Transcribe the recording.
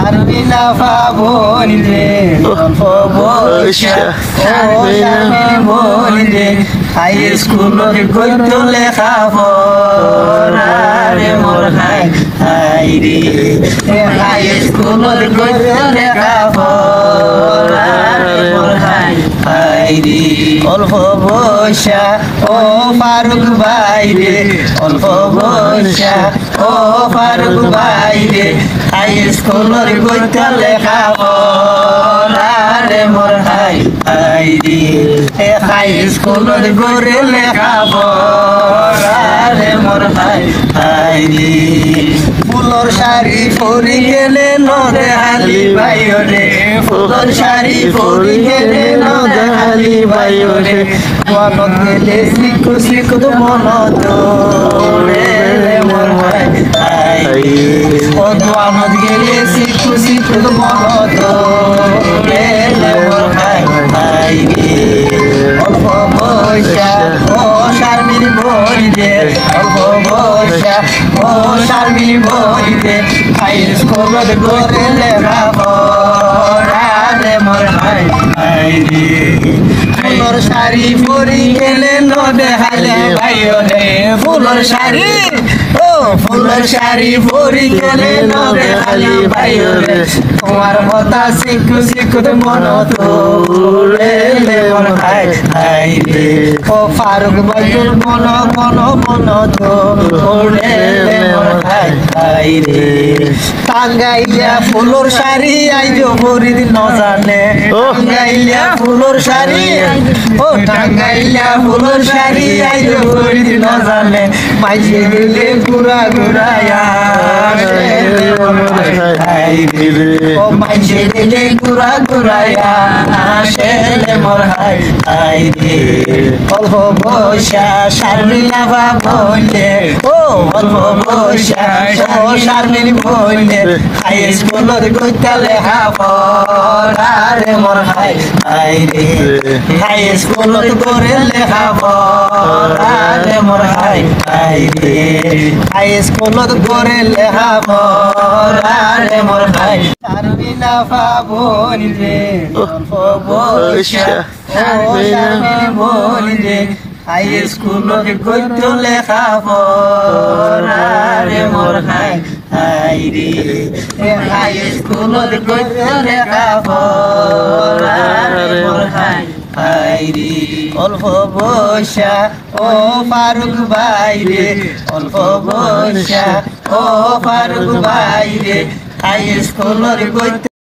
শারমিলা পাবনি রে অল্প বয়সা ও শারমিল বনি রে হাই স্কুলত গদ্য লেখা পড়া রে মোর হাই হাই রে হাই স্কুলত গদ্য লেখা পড়া রে মোর হাই হাই রে অল্প বয়সা ও ফারুক ভাই রে অল্প বয়সা ও ফারুক ভাই রে হাই স্কুলত গদ্য লেখা পড়া রে মোর হাই হাই রে হাই স্কুলত গরে লেখা পড়া রে মোর হাই হাই রে ফুলর শাড়ি পরি গেলে নদে হালি বাইও রে ফুলর শাড়ি পরি গেলে নদে হালি বাইও রে মনত গেলে শিখু শিখু মনত রে মোর হাই হাই ও দোয়ানত গেলে শিখু শিখু মনত রে মোর হাই হাই রে অল্প বয়সা ও শারমিল বই রে অল্প বয়সা ও শারমিল বই রে হাই স্কুলত গরে লেখা পড়া রে মোর হাই হাই রে ফুলর শাড়ি পরি গেলে নদে হালে ভাইও রে ফুলর শাড়ি ও ফুলর শাড়ি পরি গেলে নদে হালে ভাইও রে তোমার কথা শিখু শিখু মন তোরে মোর হাই হাই রে ও ফারুক ভাইয়ের মন মন মন তোরে মোর হাই হাই রে টাঙ্গাইলিয়া ফুলর শাড়ি আইজো পরি ন জানে টাঙ্গাইলিয়া ফুলর শাড়ি ও টাঙ্গাইলিয়া ফুলর শাড়ি আইজো পরি ন জানে মাইজে গেলে ঘুরা ঘুরায়া ও মাইজে গেলে ঘুরা ঘুরায়া আসে মোর হাই হাই রে অল্প বয়সা শারমিলা বললে ও অল্প বয়সা ও শারমিল বললে হাই স্কুলত গইতা লেখা পড়া রে মোর হাই হাই রে হাই স্কুলত করে লেখা পড়া রে মোর হাই হাই রে হাই স্কুলত করে লেখা পড়া রে মোর হাই শারমিলা পাবনি রে অল্প বয়সা ও শারমিল বনি রে হাই স্কুলত গদ্য লেখা পড়া রে মোর হাই হাই রে হাই স্কুলত গদ্য লেখা পড়া রে মোর হাই হাই রে অল্প বয়সা ও ফারুক ভাই রে অল্প বয়সা ও ফারুক ভাই রে হাই স্কুলত গদ্য